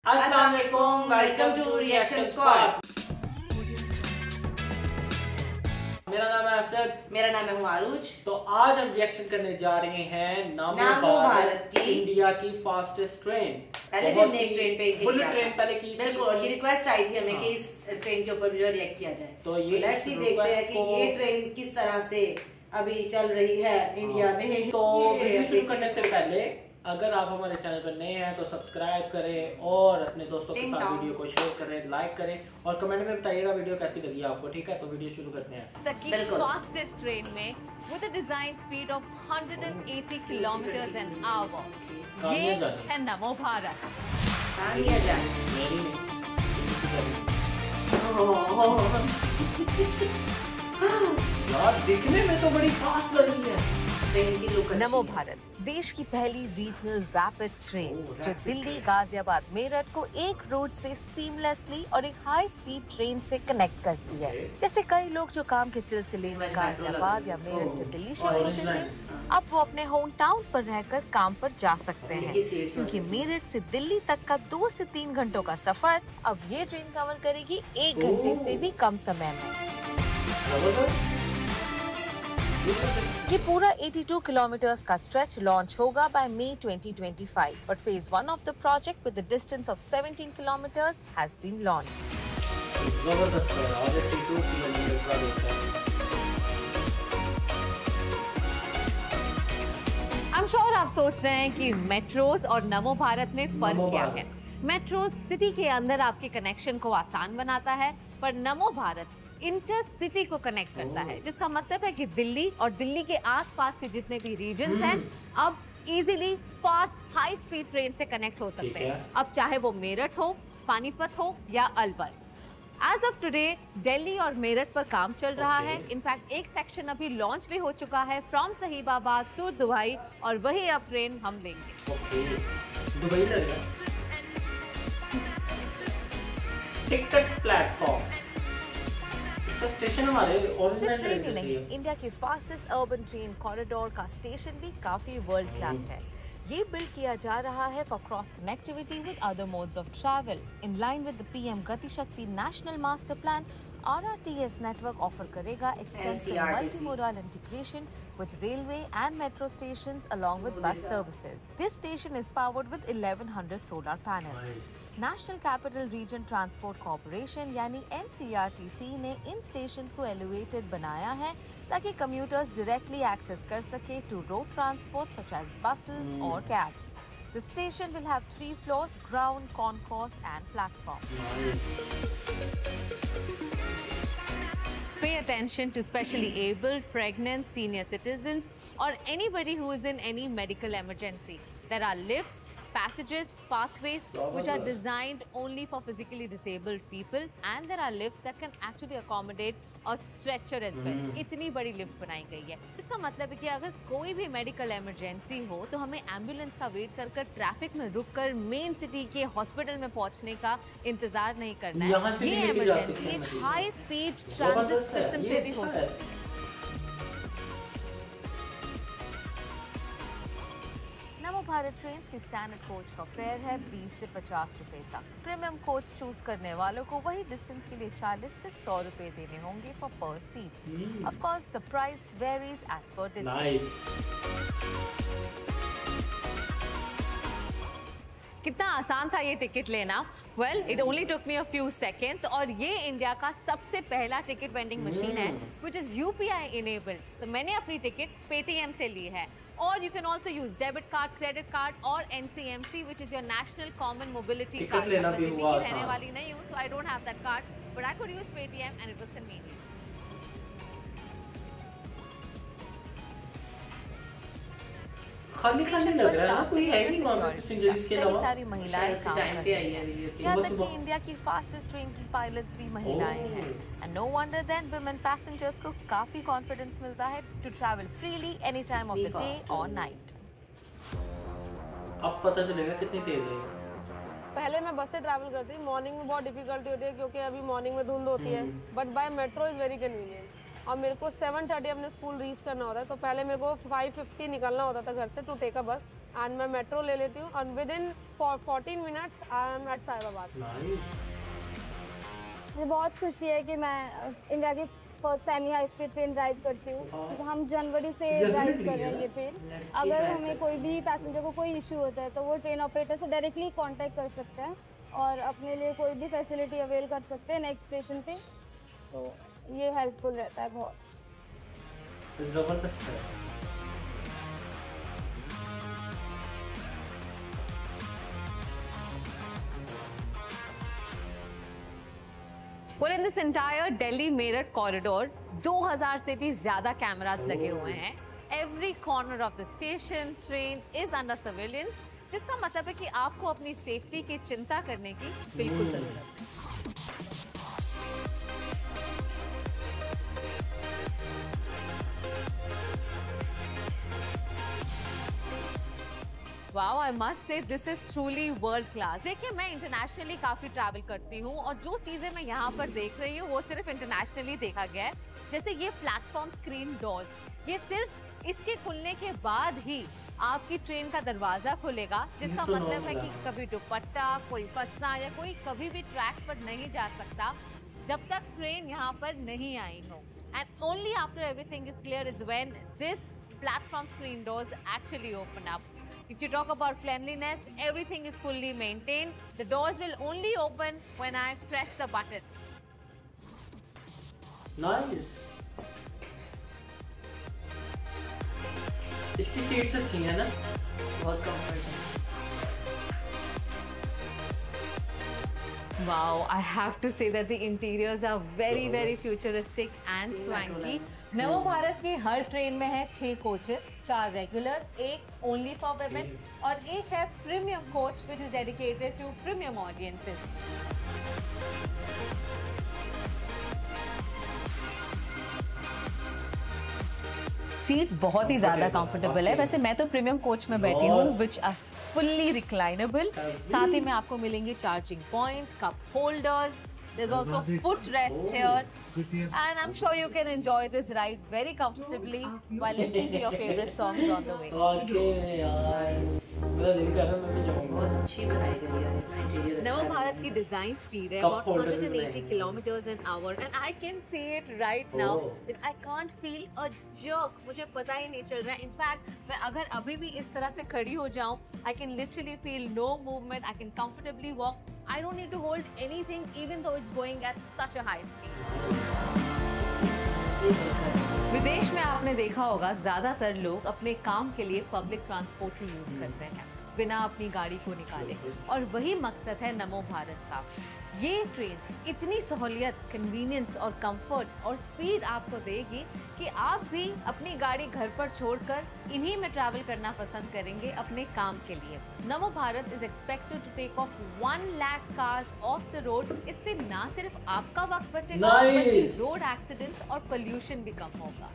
अस्सलाम वालेकुम, welcome to reaction squad. मेरा नाम है असद। मेरा नाम है आरूज। तो आज हम रिएक्शन करने जा रहे हैं नामो भारत की इंडिया की फास्टेस्ट ट्रेन। पहले भी हमने एक ट्रेन पे बुलेट ट्रेन पहले की बिल्कुल, ये रिक्वेस्ट आई थी हमें कि इस ट्रेन के ऊपर जो रिएक्ट किया जाए। तो ये लेट्स सी देखते हैं कि ये ट्रेन किस तरह से अभी चल रही है इंडिया में। तो वीडियो शुरू करने से पहले अगर आप हमारे चैनल पर नए हैं तो सब्सक्राइब करें और अपने दोस्तों के साथ वीडियो को शेयर करें, लाइक करें और कमेंट में बताइएगा वीडियो कैसी लगी आपको। ठीक है, तो वीडियो शुरू करते हैं। फास्टेस्ट ट्रेन में with a design speed of 180 kilometres an hour, ये है नमो भारत। यार दिखने में तो बड़ी फास्ट लग रही है। नमो भारत देश की पहली रीजनल रैपिड ट्रेन जो दिल्ली, गाजियाबाद, मेरठ को एक रूट से सीमलेसली और एक हाई स्पीड ट्रेन से कनेक्ट करती है। जैसे कई लोग जो काम के सिलसिले में गाजियाबाद या मेरठ से दिल्ली शिफ्ट होते थे, अब वो अपने होम टाउन पर रहकर काम पर जा सकते हैं, क्योंकि मेरठ से दिल्ली तक का 2 से 3 घंटों का सफर अब ये ट्रेन कवर करेगी 1 घंटे से भी कम समय में। ये पूरा 82 किलोमीटर्स का स्ट्रेच लॉन्च होगा by May 2025, but phase 1 of the project with the distance of 17 kilometres has been launched. I am sure आप सोच रहे हैं कि मेट्रोज और नमो भारत में फर्क क्या है। मेट्रोज सिटी के अंदर आपके कनेक्शन को आसान बनाता है, पर नमो भारत इंटर सिटी को कनेक्ट करता है, जिसका मतलब है कि दिल्ली और दिल्ली के आसपास के जितने भी रीजन्स हैं अब easily fast high speed train से कनेक्ट हो सकते हैं। अब चाहे वो मेरठ हो, पानीपत हो या Alwar. As of today Delhi और मेरठ पर काम चल रहा है। इनफैक्ट एक सेक्शन अभी लॉन्च भी हो चुका है फ्रॉम सहीबाबाद टू दुबई, और वही अब ट्रेन हम लेंगे। दुबई लगेगा। टिकट प्लेटफॉर्म स्टेशन हमारे सिर्फ ट्रेन ही नहीं, इंडिया की फास्टेस्ट अर्बन ट्रेन कॉरिडोर का स्टेशन भी काफी वर्ल्ड क्लास है। ये बिल्ड किया जा रहा है for cross connectivity with other modes of travel. In line with the PM गति शक्ति national master plan, RRTS network offer करेगा extensive multimodal integration with railway and metro stations along with bus services. This station is powered with 1100 solar panels. National Capital Region Transport Corporation यानी NCRTC ने इन stations को elevated बनाया है ताकि commuters directly access कर सके to road transport such as buses or cabs. The station will have 3 floors: ground, concourse and platform. Pay attention to specially abled, pregnant, senior citizens or anybody who is in any medical emergency. There are lifts, passages, pathways which are designed only for physically disabled people, and there are lifts that can actually accommodate a stretcher as well. इतनी बड़ी lift बनाई गई है। इसका मतलब है कि अगर कोई भी मेडिकल इमरजेंसी हो तो हमें एम्बुलेंस का वेट कर ट्रैफिक में रुककर मेन सिटी के हॉस्पिटल में पहुंचने का इंतजार नहीं करना है। ये इमरजेंसी एक हाई स्पीड ट्रांजिट सिस्टम से भी हो सकती है। नमो भारत ट्रेन की स्टैंडर्ड कोच का फेयर है 20 से 50 रुपए तक। प्रीमियम कोच चूज करने वालों को वही डिस्टेंस के लिए 40 से 100 रुपए देने होंगे for per seat. Of course the price varies as per distance. कितना आसान था ये टिकट लेना। Well, it only took me a few seconds, और ये इंडिया का सबसे पहला टिकट वेंडिंग मशीन है विच इज UPI इनेबल्ड। तो मैंने अपनी टिकट पेटीएम से ली है, और you can also use debit card, credit card और NCMC which is your National Common Mobility Card। मैं दिल्ली की रहने वाली नहीं हूँ, so I don't have that card, but I could use Paytm and it was convenient। खाली लग रहा है, कोई है नहीं वहाँ पे पैसेंजर्स के अलावा। सारी महिलाएं काम कर रही हैं। यहाँ तक कि इंडिया की फास्टेस्ट ट्रेन की पायलट्स भी महिलाएं हैं। And no wonder then women passengers को काफी कॉन्फिडेंस मिलता है to travel freely any time of the day और नाइट। अब पता चलेगा कितनी तेज है। पहले मैं बस से ट्रैवल करती थी, मॉर्निंग में बहुत डिफिकल्टी होती है क्योंकि अभी मॉर्निंग में धुंध होती है, but by metro is very convenient. और मेरे को 7:30 अपने स्कूल रीच करना होता है, तो पहले मेरे को 5:50 निकलना होता था घर से टू टेक अ बस, एंड मैं मेट्रो ले लेती हूँ and within 14 minutes I am at Sahibabad. मुझे बहुत खुशी है कि मैं इंडिया की first semi high speed train drive करती हूँ। हम जनवरी से ड्राइव कर रहे हैं ये ट्रेन। अगर हमें कोई भी पैसेंजर को कोई इशू होता है तो वो ट्रेन ऑपरेटर से डायरेक्टली कांटेक्ट कर सकते हैं और अपने लिए कोई भी फैसिलिटी अवेल कर सकते हैं नेक्स्ट स्टेशन पे। तो ये हेल्पफुल रहता है बहुत। जबरदस्त है। Well, in this entire Delhi Meerut corridor, 2000 से भी ज़्यादा कैमरास लगे हुए हैं। Every corner of the station, train is under surveillance, जिसका मतलब है कि आपको अपनी सेफ्टी की चिंता करने की बिल्कुल ज़रूरत है। Wow, I must say this is truly world class. देखिए, मैं इंटरनेशनली काफ़ी ट्रैवल करती हूँ और जो चीज़ें मैं यहाँ पर देख रही हूँ वो सिर्फ इंटरनेशनली देखा गया है। जैसे ये प्लेटफॉर्म स्क्रीन डोर्स, ये सिर्फ इसके खुलने के बाद ही आपकी ट्रेन का दरवाजा खुलेगा, जिसका मतलब है कि कभी दुपट्टा, कोई फंसना या कोई कभी भी ट्रैक पर नहीं जा सकता जब तक ट्रेन यहाँ पर नहीं आई हो। And only after everything is clear is when this platform screen doors actually open up. If you talk about cleanliness, everything is fully maintained. The doors will only open when I press the button. Nice. इसकी seats अच्छी हैं ना? बहुत comfort है। Wow, I have to say that the interiors are very, very futuristic and swanky. नमो भारत की हर train में है 6 coaches, 4 regular, 1 only for women और 1 है premium coach which is dedicated to premium audiences. Seat बहुत ही ज़्यादा कंफर्टेबल है। वैसे मैं तो प्रीमियम कोच में बैठी हूँ विच आर फुल्ली रिक्लाइनेबल। साथ ही में आपको मिलेंगे charging points, cup holders, there's also footrest here, and I'm sure you can enjoy this ride very comfortably while listening to your favorite songs on the way. Okay यार, मेरा दिल कर रहा है मैं भी जाऊँगा। बहुत अच्छी बनाई गई है। नमो भारत की डिजाइन स्पीड है about 180 kilometers an hour, and I can see it right now that I can't feel a jerk. मुझे पता ही नहीं चल रहा है। In fact, मैं अगर अभी भी इस तरह से खड़ी हो जाऊँ, I can literally feel no movement. I can comfortably walk. I don't need to hold anything, even though it's going at such a high speed. विदेश में आपने देखा होगा ज्यादातर लोग अपने काम के लिए पब्लिक ट्रांसपोर्ट ही यूज करते हैं बिना अपनी गाड़ी को निकाले, और वही मकसद है नमो भारत का। ये ट्रेन इतनी सहूलियत, कन्वीनियंस और कंफर्ट और स्पीड आपको देगी कि आप भी अपनी गाड़ी घर पर छोड़कर इन्हीं में ट्रैवल करना पसंद करेंगे अपने काम के लिए। Namo Bharat is expected to take off 1 lakh cars off the road. इससे ना सिर्फ आपका वक्त बचेगा, बल्कि रोड एक्सीडेंट्स और पोल्यूशन भी कम होगा।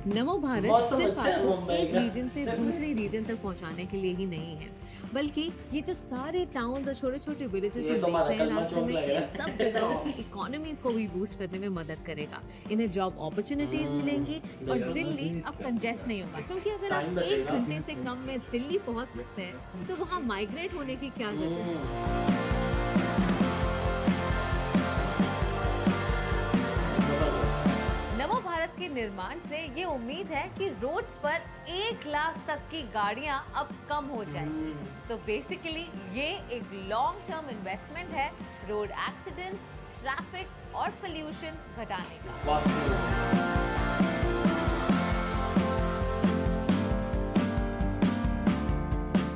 नमो भारत सिर्फ आपको एक रीजन से दूसरे रीजन तक पहुंचाने के लिए ही नहीं है, बल्कि ये जो सारे टाउन्स और छोटे छोटे विलेजेस हम देख रहे हैं रास्ते में, इन सब जगहों की इकोनॉमी को भी बूस्ट करने में मदद करेगा। इन्हें जॉब अपॉर्चुनिटीज मिलेंगी और दिल्ली अब कंजेस्ट नहीं होगा, क्योंकि अगर आप 1 घंटे से कम में दिल्ली पहुंच सकते हैं तो वहाँ माइग्रेट होने की क्या जरूरत है। नमो भारत के निर्माण से ये उम्मीद है कि रोड्स पर 1 लाख तक की गाड़ियां अब कम हो जाएंगी। सो बेसिकली ये एक लॉन्ग टर्म इन्वेस्टमेंट है रोड एक्सीडेंट्स, ट्रैफिक और पोल्यूशन घटाने का।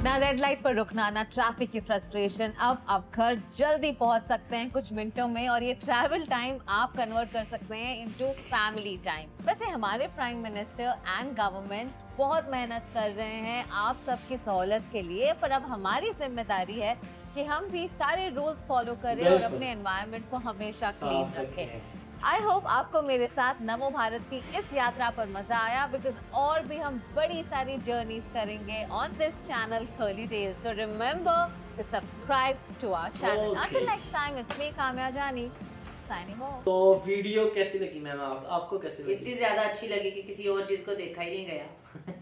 ना रेड लाइट पर रुकना, ना ट्रैफिक की फ्रस्ट्रेशन। अब आप घर जल्दी पहुंच सकते हैं कुछ मिनटों में, और ये ट्रैवल टाइम आप कन्वर्ट कर सकते हैं इनटू फैमिली टाइम। वैसे हमारे प्राइम मिनिस्टर एंड गवर्नमेंट बहुत मेहनत कर रहे हैं आप सबकी सहूलत के लिए, पर अब हमारी जिम्मेदारी है कि हम भी सारे रूल्स फॉलो करें और अपने एनवायरनमेंट को हमेशा क्लीन रखें। आई होप आपको मेरे साथ नमो भारत की इस यात्रा पर मजा आया, बिकॉज और भी हम बड़ी सारी जर्नीज करेंगे on this channel curly tales. So remember to subscribe to our channel. Until next time, it's me Kamya Jani signing off. तो वीडियो कैसी लगी मैम? आपको कैसी लगी? इतनी ज्यादा अच्छी लगी कि किसी और चीज को देखा ही नहीं गया,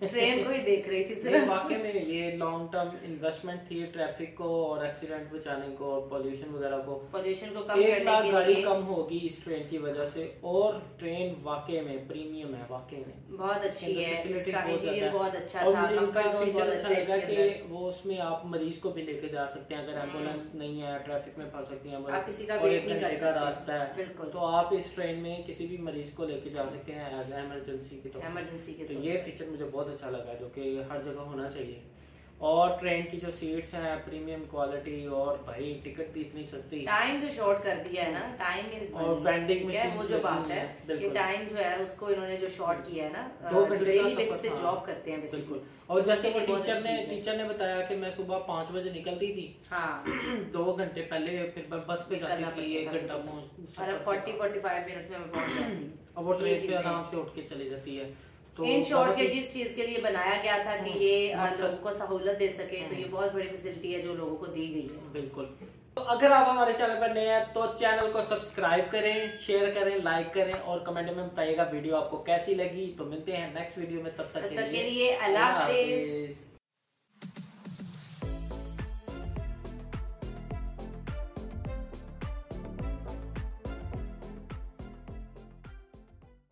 ट्रेन को ही देख रही थी सिर्फ। वाकई में ये लॉन्ग टर्म इन्वेस्टमेंट थी ट्रैफिक को और एक्सीडेंट बचाने को और पोल्यूशन वगैरह को कम करने लाख के गाड़ी लिए कम होगी इस ट्रेन की वजह से। और ट्रेन वाकई में प्रीमियम है, वाकई में बहुत अच्छी है, फैसिलिटी इसका बहुत इंटीरियर ज्यादा बहुत है। अच्छा और था, मुझे इनका कंफर्ट जोन फीचर बहुत अच्छा अच्छा है लगा इसके कि अंदर। वो उसमें आप मरीज को भी लेके जा सकते हैं अगर एम्बुलेंस नहीं है, ट्रैफिक में फंस सकती है आप किसी का और वेट एक नहीं कर घंटे का सकते। रास्ता है, बिल्कुल। तो आप इस ट्रेन में किसी भी मरीज को लेके जा सकते हैं एज इमरजेंसी की इमरजेंसी के तो ये फीचर मुझे बहुत अच्छा लगा जो कि हर जगह होना चाहिए। और ट्रेन की जो सीट्स हैं प्रीमियम क्वालिटी और भाई टिकट भी इतनी सस्ती। टाइम जो शॉर्ट कर दिया है ना, टाइम इज और वेंडिंग मनी, वो जो बात है कि बिल्कुल। टाइम जो है उसको इन्होंने जो शॉर्ट किया है ना, 2 घंटे का डेली बेसिस सफर पे था। जॉब करते हैं बेसिकली। बिल्कुल। और जैसे वो बहुत अच्छी चीज़ है। टीचर ने बताया कि मैं सुबह 5 बजे निकलती थी, हाँ 2 घंटे पहले फिर मैं बस पे निकलना जाती थी, 1 पड़ता घंटा था। पहुंच और 40-45 मिनट्स में मैं पहुंच जाती हूँ। और वो ये ट्रेन पे चीज़ें आराम से उठ के चली जाती है। तो इन शॉर्ट बहुत के ही- जिस चीज के लिए बनाया गया था कि ये मकसद- लोगों को सहूलत दे सके, तो ये बहुत बड़ी फैसिलिटी है जो लोगों को दी गई है। बिल्कुल। तो अगर आप हमारे चैनल पर नए हैं तो चैनल को सब्सक्राइब करें, शेयर करें, लाइक करें और कमेंट में बताइएगा वीडियो आपको कैसी लगी। तो मिलते हैं नेक्स्ट वीडियो में, तब तक के लिए अल्लाह हाफिज। हाफिज।